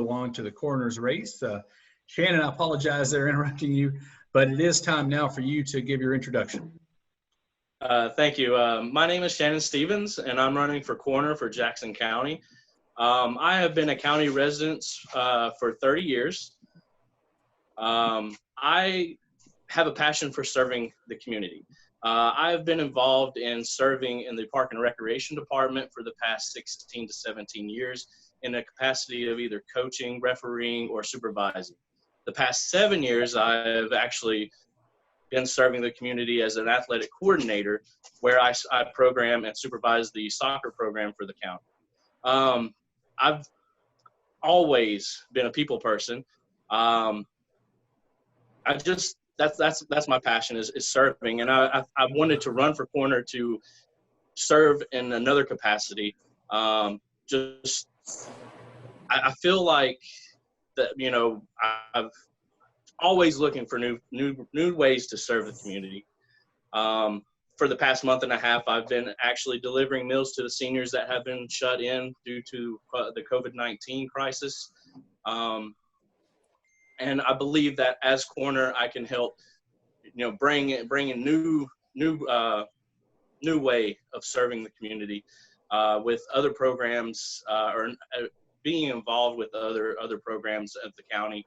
belong to the coroner's race. Shannon, I apologize there interrupting you, but it is time now for you to give your introduction. Thank you. My name is Shannon Stevens, and I'm running for coroner for Jackson County. I have been a county resident for 30 years. I have a passion for serving the community. I've been involved in serving in the Park and Recreation Department for the past 16 to 17 years in a capacity of either coaching, refereeing, or supervising. The past 7 years, I've actually been serving the community as an athletic coordinator, where I program and supervise the soccer program for the county. I've always been a people person. That's my passion is serving, and I wanted to run for coroner to serve in another capacity. I feel like that, I've always looking for new ways to serve the community. For the past month and a half, I've been actually delivering meals to the seniors that have been shut in due to the COVID-19 crisis. And I believe that as coroner, I can help, bring a new way of serving the community with other programs or being involved with other programs at the county.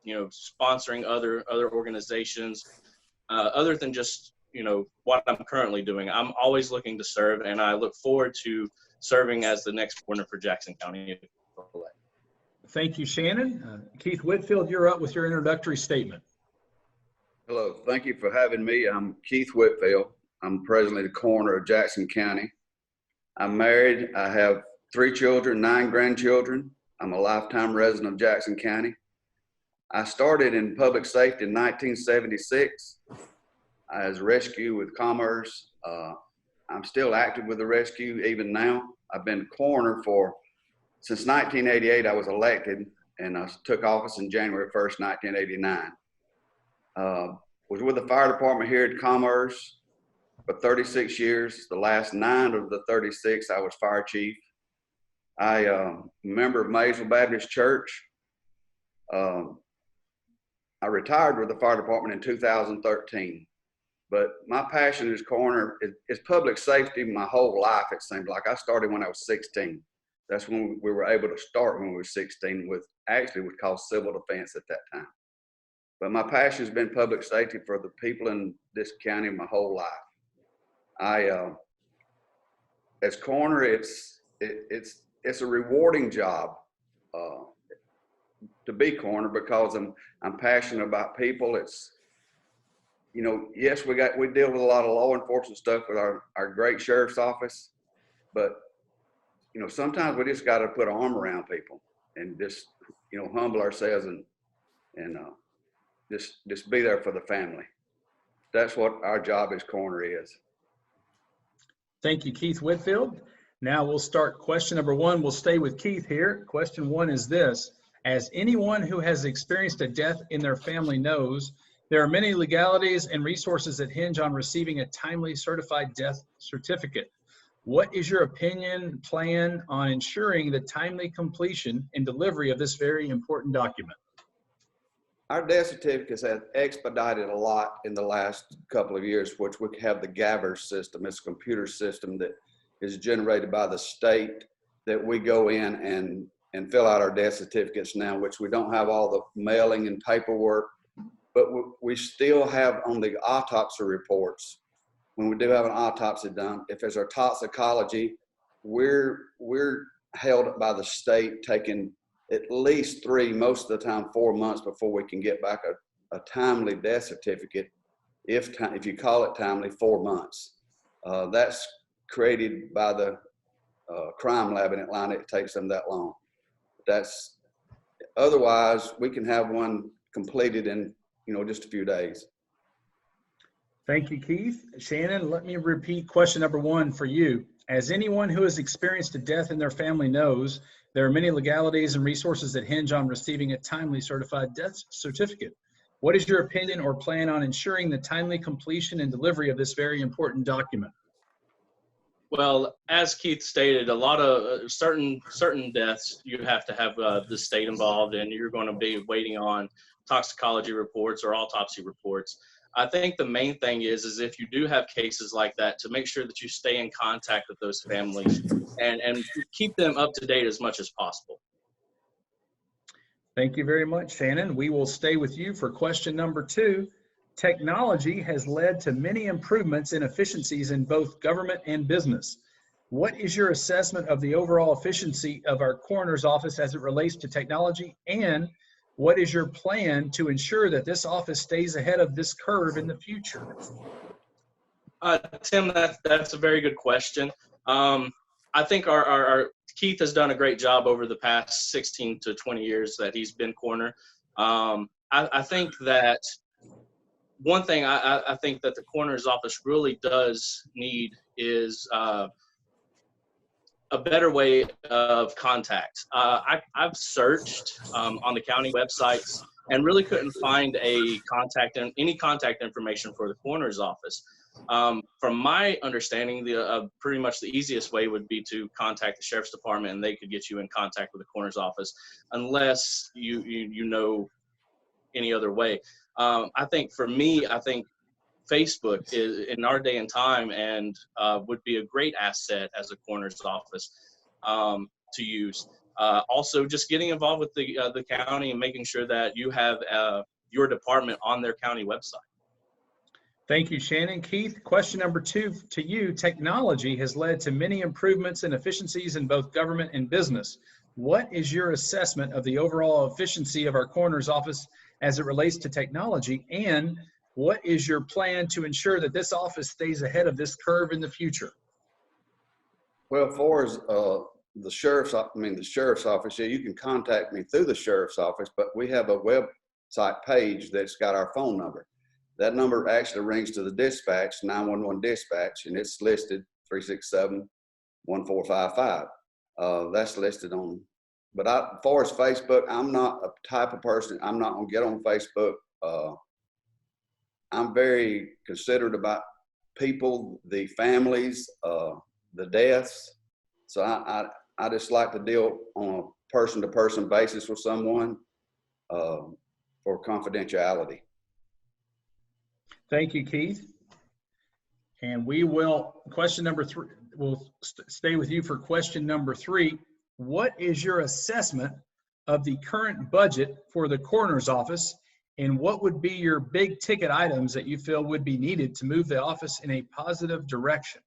Sponsoring other organizations, other than just, what I'm currently doing. I'm always looking to serve, and I look forward to serving as the next coroner for Jackson County. Thank you, Shannon. Keith Whitfield, you're up with your introductory statement. Hello, thank you for having me. I'm Keith Whitfield. I'm presently the coroner of Jackson County. I'm married. I have 3 children, 9 grandchildren. I'm a lifetime resident of Jackson County. I started in public safety in 1976 as rescue with Commerce. I'm still active with the rescue even now. I've been coroner since 1988. I was elected, and I took office in January 1st, 1989. Was with the fire department here at Commerce for 36 years. The last 9 of the 36, I was fire chief. I am a member of Maysville Baptist Church. I retired with the fire department in 2013, but my passion as coroner is public safety my whole life. It seems like I started when I was 16. That's when we were able to start when we were 16 was called civil defense at that time. But my passion has been public safety for the people in this county my whole life. As coroner, it's a rewarding job to be coroner because I'm passionate about people. It's, yes, we deal with a lot of law enforcement stuff with our great sheriff's office, but sometimes we just got to put our arm around people and just humble ourselves and just be there for the family. That's what our job as coroner is. Thank you, Keith Whitfield. Now we'll start question number 1. We'll stay with Keith here. Question 1 is this: as anyone who has experienced a death in their family knows, there are many legalities and resources that hinge on receiving a timely certified death certificate. What is your opinion, plan on ensuring the timely completion and delivery of this very important document? Our death certificates have expedited a lot in the last couple of years, which we have the GAVR system. It's a computer system that is generated by the state that we go in and fill out our death certificates now, which we don't have all the mailing and paperwork, but we still have on the autopsy reports. When we do have an autopsy done, if there's our toxicology, we're held by the state taking at least 3, most of the time 4 months before we can get back a timely death certificate. If you call it timely, 4 months. That's created by the crime lab in Atlanta. It takes them that long. Otherwise we can have one completed in just a few days. Thank you, Keith. Shannon, let me repeat question number 1 for you. As anyone who has experienced a death in their family knows, there are many legalities and resources that hinge on receiving a timely certified death certificate. What is your opinion or plan on ensuring the timely completion and delivery of this very important document? Well, as Keith stated, a lot of certain deaths you have to have the state involved, and you're going to be waiting on toxicology reports or autopsy reports. I think the main thing is if you do have cases like that, to make sure that you stay in contact with those families and keep them up to date as much as possible. Thank you very much, Shannon. We will stay with you for question number 2. Technology has led to many improvements in efficiencies in both government and business. What is your assessment of the overall efficiency of our coroner's office as it relates to technology? And what is your plan to ensure that this office stays ahead of this curve in the future? Tim, that's a very good question. I think our Keith has done a great job over the past 16 to 20 years that he's been coroner. I think that one thing I think that the coroner's office really does need is a better way of contact. I've searched on the county websites and really couldn't find any contact information for the coroner's office. From my understanding, pretty much the easiest way would be to contact the sheriff's department, and they could get you in contact with the coroner's office, unless you know any other way. I think for me, I think Facebook is in our day and time, and would be a great asset as a coroner's office to use. Also, just getting involved with the county and making sure that you have your department on their county website. Thank you, Shannon. Keith, question number 2 to you. Technology has led to many improvements and efficiencies in both government and business. What is your assessment of the overall efficiency of our coroner's office as it relates to technology? And what is your plan to ensure that this office stays ahead of this curve in the future? Well, as far as the sheriff's office, yeah, you can contact me through the sheriff's office, but we have a website page that's got our phone number. That number actually rings to the dispatch, 911 dispatch, and it's listed 367-1455. That's listed on. But as far as Facebook, I'm not a type of person. I'm not gonna get on Facebook. I'm very considerate about people, the families, the deaths. So I just like to deal on a person-to-person basis with someone for confidentiality. Thank you, Keith. And we will, question number 3, we'll stay with you for question number 3. What is your assessment of the current budget for the coroner's office, and what would be your big ticket items that you feel would be needed to move the office in a positive direction?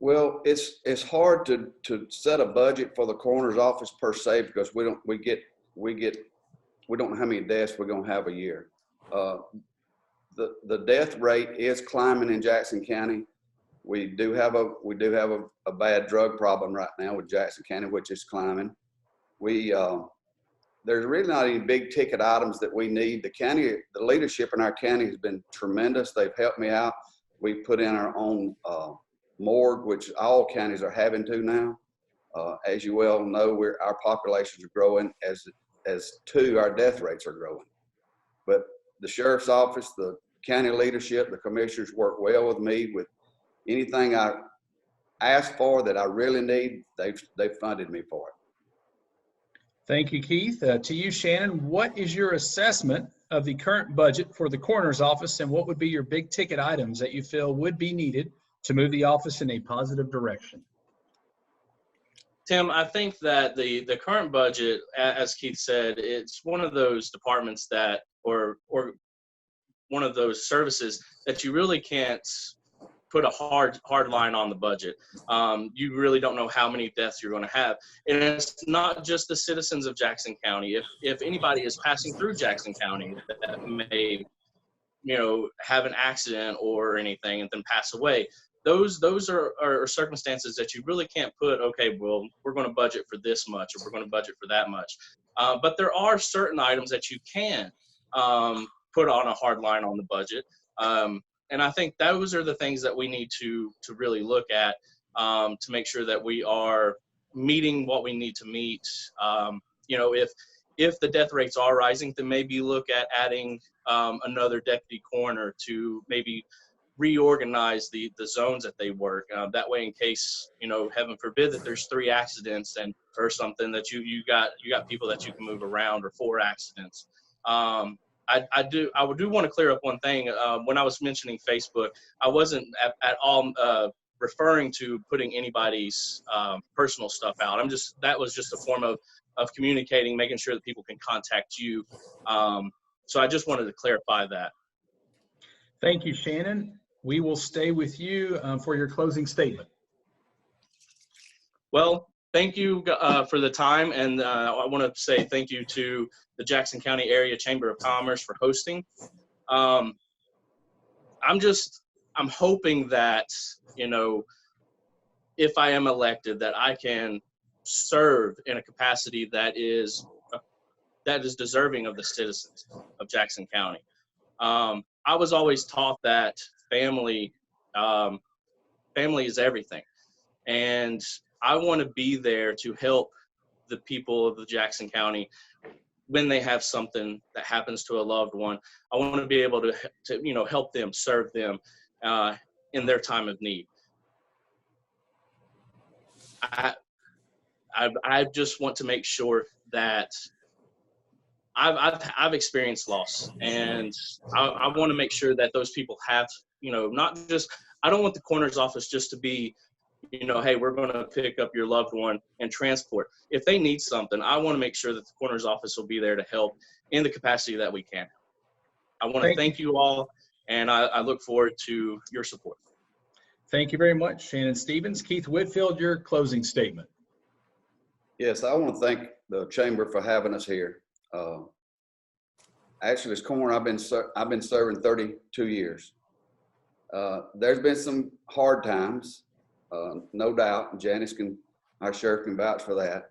Well, it's hard to set a budget for the coroner's office per se, because we don't know how many deaths we're gonna have a year. The death rate is climbing in Jackson County. We do have a bad drug problem right now with Jackson County, which is climbing. There's really not any big ticket items that we need. The leadership in our county has been tremendous. They've helped me out. We put in our own morgue, which all counties are having to now. As you well know, our populations are growing, as too our death rates are growing. But the sheriff's office, the county leadership, the commissioners work well with me with anything I ask for that I really need. They've funded me for it. Thank you, Keith. To you, Shannon, what is your assessment of the current budget for the coroner's office, and what would be your big ticket items that you feel would be needed to move the office in a positive direction? Tim, I think that the current budget, as Keith said, it's one of those departments that, or one of those services that you really can't put a hard line on the budget. You really don't know how many deaths you're going to have. And it's not just the citizens of Jackson County. If anybody is passing through Jackson County that may, have an accident or anything and then pass away, those are circumstances that you really can't put, okay, well, we're going to budget for this much, or we're going to budget for that much. But there are certain items that you can put on a hard line on the budget. And I think those are the things that we need to really look at to make sure that we are meeting what we need to meet. If the death rates are rising, then maybe look at adding another deputy coroner to maybe reorganize the zones that they work. That way, in case, heaven forbid that there's 3 accidents or something, that you got people that you can move around, or 4 accidents. I do want to clear up one thing. When I was mentioning Facebook, I wasn't at all referring to putting anybody's personal stuff out. That was just a form of communicating, making sure that people can contact you. So I just wanted to clarify that. Thank you, Shannon. We will stay with you for your closing statement. Well, thank you for the time, and I want to say thank you to the Jackson County Area Chamber of Commerce for hosting. I'm hoping that, if I am elected, that I can serve in a capacity that is deserving of the citizens of Jackson County. I was always taught that family is everything, and I want to be there to help the people of the Jackson County when they have something that happens to a loved one. I want to be able to help them, serve them in their time of need. I just want to make sure that I've experienced loss, and I want to make sure that those people have, not just, I don't want the coroner's office just to be, hey, we're going to pick up your loved one and transport. If they need something, I want to make sure that the coroner's office will be there to help in the capacity that we can. I want to thank you all, and I look forward to your support. Thank you very much, Shannon Stevens. Keith Whitfield, your closing statement. Yes, I want to thank the Chamber for having us here. Actually, as coroner, I've been serving 32 years. There's been some hard times, no doubt. Janice our sheriff can vouch for that.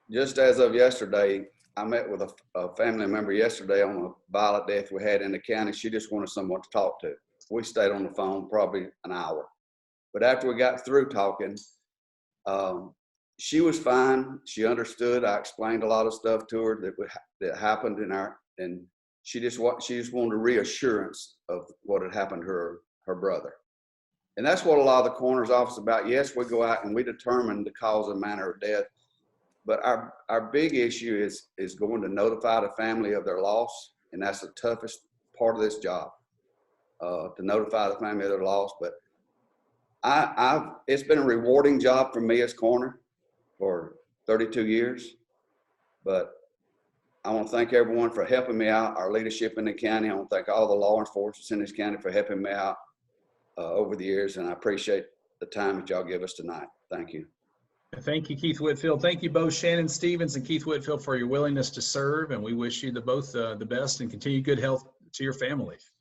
Just as of yesterday, I met with a family member yesterday on a violent death we had in the county. She just wanted someone to talk to. We stayed on the phone probably an hour. But after we got through talking, she was fine. She understood. I explained a lot of stuff to her that happened and she just wanted a reassurance of what had happened to her brother. And that's what a lot of the coroner's office is about. Yes, we go out and we determine the cause and manner of death, but our big issue is going to notify the family of their loss, and that's the toughest part of this job, to notify the family of their loss. But it's been a rewarding job for me as coroner for 32 years, but I want to thank everyone for helping me out, our leadership in the county. I want to thank all the law enforcement in this county for helping me out over the years, and I appreciate the time that y'all give us tonight. Thank you. Thank you, Keith Whitfield. Thank you both, Shannon Stevens and Keith Whitfield, for your willingness to serve, and we wish you both the best and continued good health to your families.